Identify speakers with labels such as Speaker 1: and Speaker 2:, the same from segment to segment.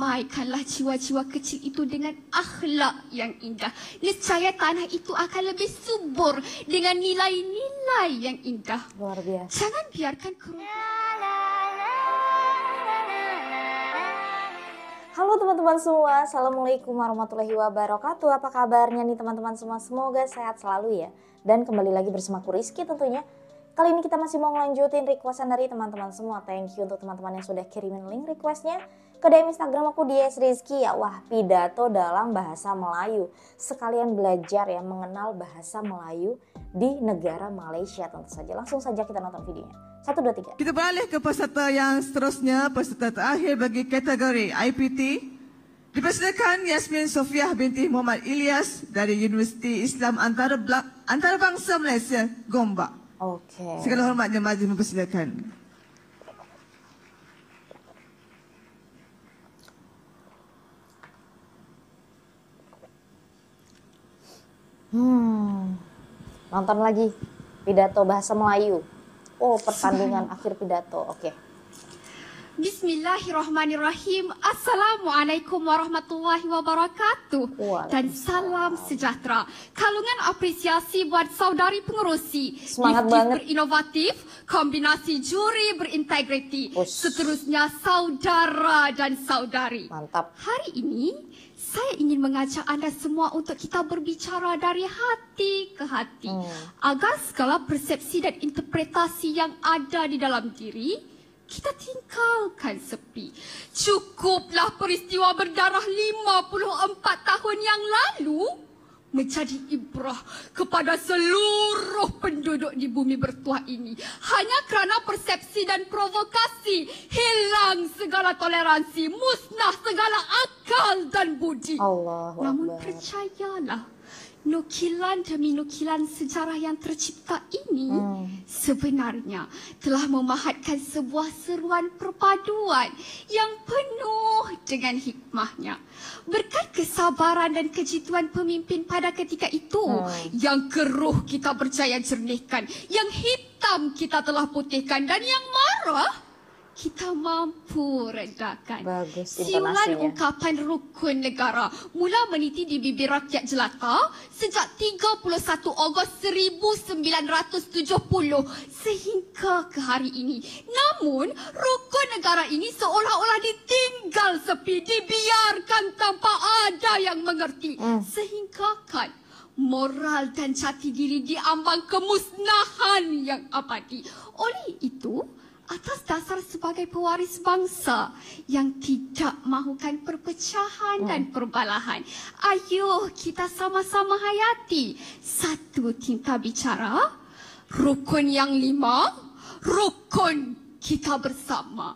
Speaker 1: damaikanlah jiwa-jiwa kecil itu dengan akhlak yang indah. Nescaya tanah itu akan lebih subur dengan nilai-nilai yang indah.
Speaker 2: Luar biasa.
Speaker 1: Jangan biarkan kerugian.
Speaker 2: Halo teman-teman semua, Assalamualaikum warahmatullahi wabarakatuh. Apa kabarnya nih teman-teman semua? Semoga sehat selalu ya. Dan kembali lagi bersama aku Rizky tentunya. Kali ini kita masih mau ngelanjutin requestan dari teman-teman semua. Thank you untuk teman-teman yang sudah kirimin link requestnya ke DM Instagram aku @rizky ya. Wah, pidato dalam bahasa Melayu. Sekalian belajar ya mengenal bahasa Melayu di negara Malaysia tentu saja. Langsung saja kita nonton videonya. 1, 2, 3.
Speaker 3: Kita beralih ke peserta yang seterusnya, peserta terakhir bagi kategori IPT. Dipersilakan Yasmin Sofiah binti Muhammad Ilyas dari Universiti Islam Antarabangsa Malaysia, Gombak.
Speaker 2: Oke.
Speaker 3: Segala hormatnya maju mempersilakan.
Speaker 2: Nonton lagi pidato bahasa Melayu. Oh, pertandingan akhir pidato. Oke.
Speaker 1: Bismillahirrahmanirrahim. Assalamualaikum warahmatullahi wabarakatuh. Dan salam sejahtera. Kalungan apresiasi buat saudari pengerusi.
Speaker 2: Semangat banget.
Speaker 1: Berinovatif, kombinasi juri berintegriti. Seterusnya saudara dan saudari.
Speaker 2: Mantap.
Speaker 1: Hari ini saya ingin mengajak anda semua untuk kita berbicara dari hati ke hati. Agar segala persepsi dan interpretasi yang ada di dalam diri kita tinggalkan sepi. Cukuplah peristiwa berdarah 54 tahun yang lalu menjadi ibrah kepada seluruh penduduk di bumi bertuah ini. Hanya kerana persepsi dan provokasi, hilang segala toleransi, musnah segala akal dan budi. Namun percayalah, nukilan demi nukilan sejarah yang tercipta ini sebenarnya telah memahatkan sebuah seruan perpaduan yang penuh dengan hikmahnya. Berkat kesabaran dan kejituan pemimpin pada ketika itu, yang keruh kita berjaya jernihkan, yang hitam kita telah putihkan, dan yang marah kita mampu redakan.
Speaker 2: Bagus
Speaker 1: siulan ungkapan rukun negara mula meniti di bibir rakyat jelata sejak 31 Ogos 1970 sehingga ke hari ini. Namun, rukun negara ini seolah-olah ditinggal sepi, dibiarkan tanpa ada yang mengerti. Sehingga kan moral dan jati diri diambang kemusnahan yang abadi. Oleh itu, atas dasar sebagai pewaris bangsa yang tidak mahukan perpecahan dan perbalahan, ayo kita sama-sama hayati satu tinta bicara, rukun yang 5, rukun kita bersama.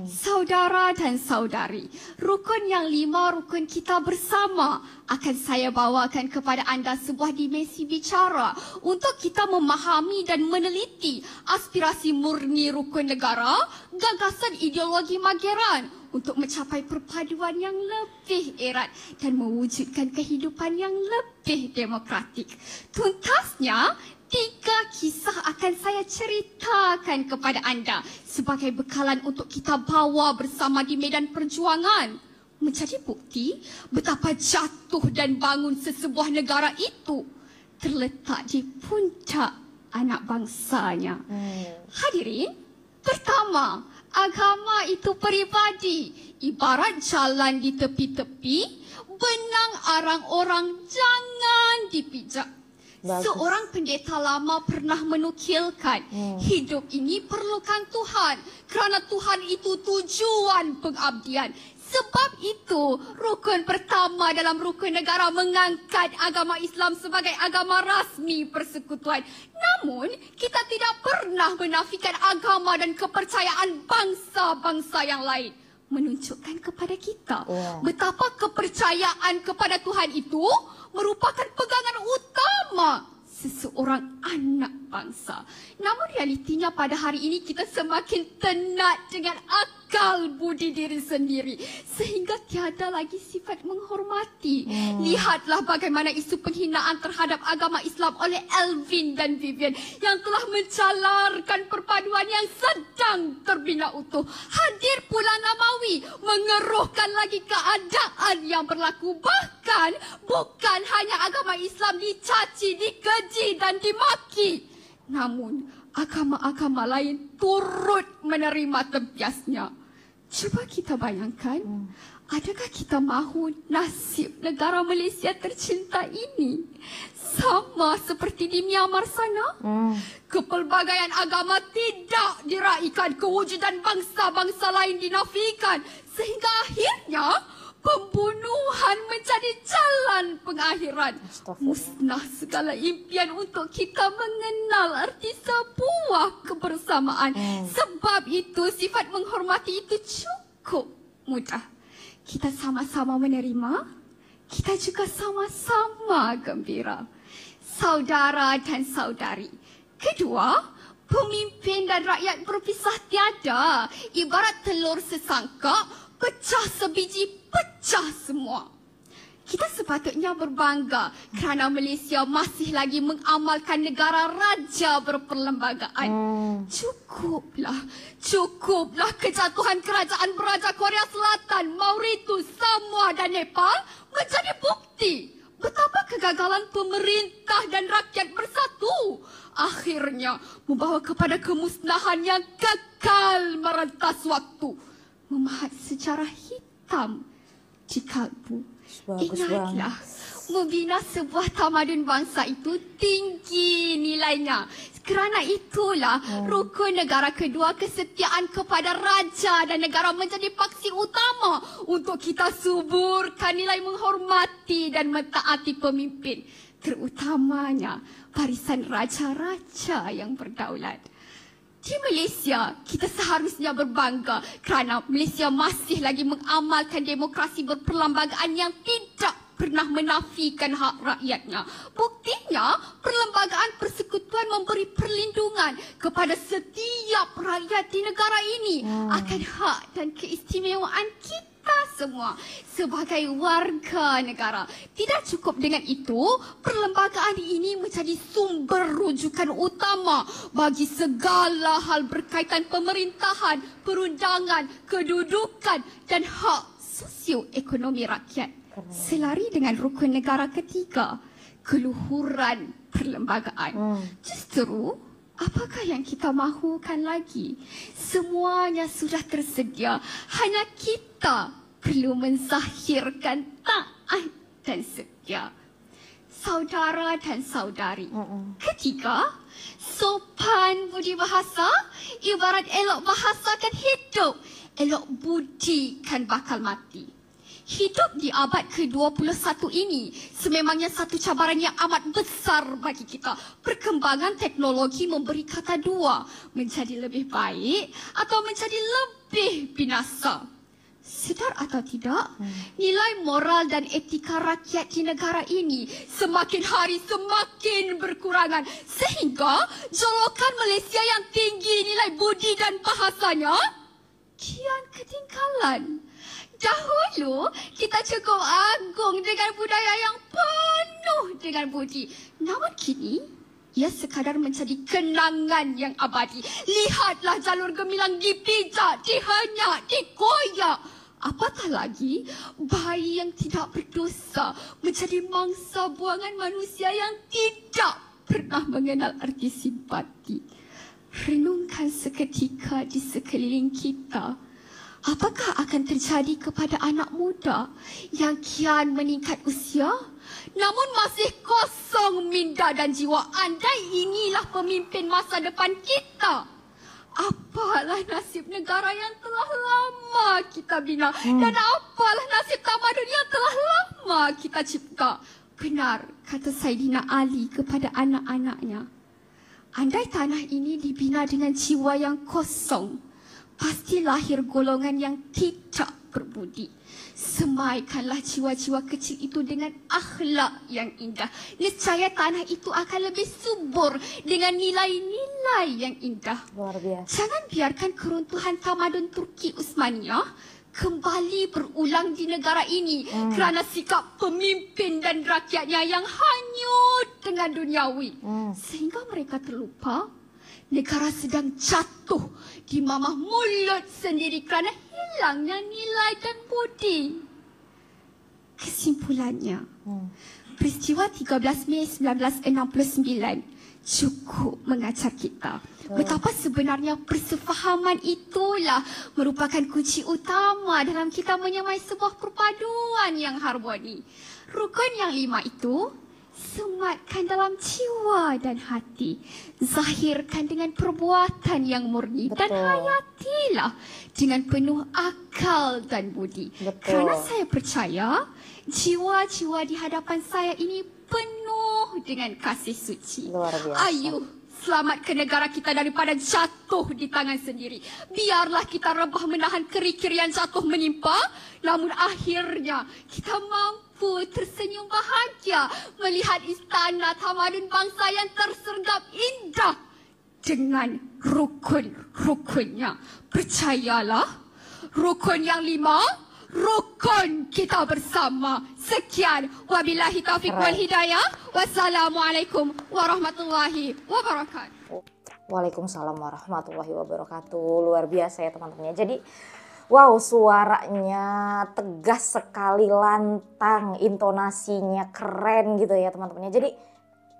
Speaker 1: Saudara dan saudari, rukun yang 5, rukun kita bersama akan saya bawakan kepada anda sebuah dimensi bicara untuk kita memahami dan meneliti aspirasi murni rukun negara, gagasan ideologi Mageran untuk mencapai perpaduan yang lebih erat dan mewujudkan kehidupan yang lebih demokratik. Tuntasnya, 3 kisah akan saya ceritakan kepada anda sebagai bekalan untuk kita bawa bersama di medan perjuangan, menjadi bukti betapa jatuh dan bangun sesebuah negara itu terletak di pundak anak bangsanya. Hadirin, pertama, agama itu peribadi, ibarat jalan di tepi-tepi, benang arang orang jangan dipijak. Seorang pendeta lama pernah menukilkan, hidup ini perlukan Tuhan kerana Tuhan itu tujuan pengabdian. Sebab itu, rukun pertama dalam rukun negara mengangkat agama Islam sebagai agama rasmi persekutuan. Namun, kita tidak pernah menafikan agama dan kepercayaan bangsa-bangsa yang lain. Menunjukkan kepada kita betapa kepercayaan kepada Tuhan itu merupakan pegangan utama seseorang anak bangsa. Namun realitinya pada hari ini kita semakin tenat dengan akal budi diri sendiri sehingga tiada lagi sifat menghormati. Lihatlah bagaimana isu penghinaan terhadap agama Islam oleh Alvin dan Vivian yang telah mencalarkan perpaduan yang sedang terbina utuh. Hadir pula Namawi mengeruhkan lagi keadaan yang berlaku. Bahkan bukan hanya agama Islam dicaci, dikeji dan dimaki, namun agama-agama lain turut menerima tempiasnya. Cuba kita bayangkan, adakah kita mahu nasib negara Malaysia tercinta ini sama seperti di Myanmar sana? Kepelbagaian agama tidak diraikan, kewujudan bangsa-bangsa lain dinafikan, sehingga akhirnya pembunuhan menjadi jalan pengakhiran. Musnah segala impian untuk kita mengenal arti sebuah kebersamaan. Sebab itu sifat menghormati itu cukup mudah. Kita sama-sama menerima, kita juga sama-sama gembira. Saudara dan saudari. Kedua, pemimpin dan rakyat berpisah tiada. Ibarat telur sesangkak, pecah sebiji, pecah semua. Kita sepatutnya berbangga kerana Malaysia masih lagi mengamalkan negara raja berperlembagaan. Cukuplah kejatuhan kerajaan beraja Korea Selatan, Mauritius, Samoa dan Nepal menjadi bukti betapa kegagalan pemerintah dan rakyat bersatu akhirnya membawa kepada kemusnahan yang kekal merentas waktu, memahat sejarah hitam di kalbu. Ingatlah, membina sebuah tamadun bangsa itu tinggi nilainya. Kerana itulah rukun negara kedua, kesetiaan kepada raja dan negara menjadi paksi utama untuk kita suburkan nilai menghormati dan mentaati pemimpin, terutamanya barisan raja-raja yang berdaulat. Di Malaysia, kita seharusnya berbangga kerana Malaysia masih lagi mengamalkan demokrasi berperlembagaan yang tidak pernah menafikan hak rakyatnya. Buktinya, perlembagaan persekutuan memberi perlindungan kepada setiap rakyat di negara ini akan hak dan keistimewaan kita semua sebagai warga negara. Tidak cukup dengan itu, perlembagaan ini menjadi sumber rujukan utama bagi segala hal berkaitan pemerintahan, perundangan, kedudukan dan hak sosioekonomi rakyat. Selari dengan rukun negara ketiga, keluhuran perlembagaan. Justru, apakah yang kita mahukan lagi? Semuanya sudah tersedia. Hanya kita perlu menzahirkan taat dan setia. Saudara dan saudari. Ketiga, sopan budi bahasa ibarat elok bahasa kan hidup, elok budi kan bakal mati. Hidup di abad ke-21 ini sememangnya satu cabaran yang amat besar bagi kita. Perkembangan teknologi memberi kata dua, menjadi lebih baik atau menjadi lebih binasa. Sedar atau tidak, nilai moral dan etika rakyat di negara ini semakin hari semakin berkurangan. Sehingga jolokan Malaysia yang tinggi nilai budi dan bahasanya kian ketinggalan. Dahulu, kita cukup agung dengan budaya yang penuh dengan budi. Namun kini, ia sekadar menjadi kenangan yang abadi. Lihatlah jalur gemilang dipijak, dihenyak, dikoyak. Apatah lagi, bayi yang tidak berdosa menjadi mangsa buangan manusia yang tidak pernah mengenal arti simpati. Renungkan seketika di sekeliling kita. Apakah akan terjadi kepada anak muda yang kian meningkat usia, namun masih kosong minda dan jiwa? Andai inilah pemimpin masa depan kita, apalah nasib negara yang telah lama kita bina dan apalah nasib tamadun yang telah lama kita cipta? Benar kata Saidina Ali kepada anak-anaknya, andai tanah ini dibina dengan jiwa yang kosong, pasti lahir golongan yang tidak berbudi. Semaikanlah jiwa-jiwa kecil itu dengan akhlak yang indah. Nescaya tanah itu akan lebih subur dengan nilai-nilai yang indah.
Speaker 2: Luar biasa.
Speaker 1: Jangan biarkan keruntuhan tamadun Turki Utsmaniyah kembali berulang di negara ini kerana sikap pemimpin dan rakyatnya yang hanyut dengan duniawi. Sehingga mereka terlupa negara sedang jatuh di mamah mulut sendiri kerana hilangnya nilai dan budi. Kesimpulannya, peristiwa 13 Mei 1969 cukup mengajar kita betapa sebenarnya persefahaman itulah merupakan kunci utama dalam kita menyamai sebuah perpaduan yang harmoni. Rukun yang 5 itu sematkan dalam jiwa dan hati, zahirkan dengan perbuatan yang murni. Dan hayatilah dengan penuh akal dan budi. Kerana saya percaya jiwa-jiwa di hadapan saya ini penuh dengan kasih suci.
Speaker 2: Luar biasa.
Speaker 1: Ayuh, selamatkan negara kita daripada jatuh di tangan sendiri. Biarlah kita rebah menahan kerikil yang jatuh menimpa, namun akhirnya kita mampu tersenyum bahagia melihat istana tamadun bangsa yang tersergap indah dengan rukun-rukunnya. Percayalah, rukun yang 5, rukun kita bersama. Sekian, wabillahi taufiq wal hidayah. Wassalamualaikum warahmatullahi wabarakatuh.
Speaker 2: Waalaikumsalam warahmatullahi wabarakatuh. Luar biasa ya teman-teman. Jadi wow, suaranya tegas sekali, lantang, intonasinya keren gitu ya teman-teman. Jadi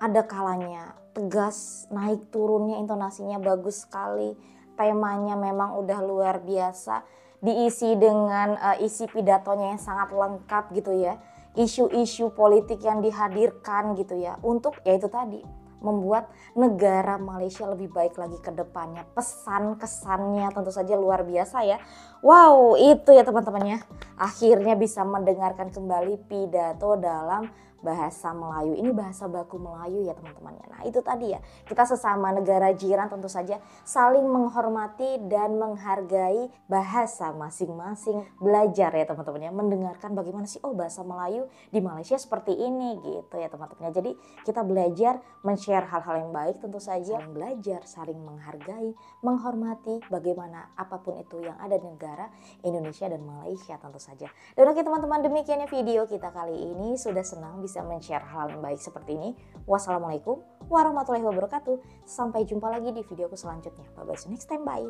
Speaker 2: ada kalanya tegas, naik turunnya intonasinya bagus sekali. Temanya memang udah luar biasa. Diisi dengan isi pidatonya yang sangat lengkap gitu ya. Isu-isu politik yang dihadirkan gitu ya. Untuk ya itu tadi, membuat negara Malaysia lebih baik lagi ke depannya. Pesan kesannya tentu saja luar biasa ya. Wow, itu ya teman-teman ya. Akhirnya bisa mendengarkan kembali pidato dalam bahasa Melayu. Ini bahasa baku Melayu ya teman-teman. Nah itu tadi ya, kita sesama negara jiran tentu saja saling menghormati dan menghargai bahasa masing-masing. Belajar ya teman-teman ya, mendengarkan bagaimana sih bahasa Melayu di Malaysia seperti ini gitu ya teman-teman. Jadi kita belajar men-share hal-hal yang baik tentu saja. Saling belajar, saling menghargai, menghormati bagaimana apapun itu yang ada di negara Indonesia dan Malaysia tentu saja. Dan oke teman-teman, demikiannya video kita kali ini. Sudah senang bisa men-share hal yang baik seperti ini. Wassalamualaikum warahmatullahi wabarakatuh. Sampai jumpa lagi di videoku selanjutnya. Bye bye, see you next time, bye.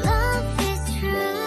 Speaker 4: Love is true.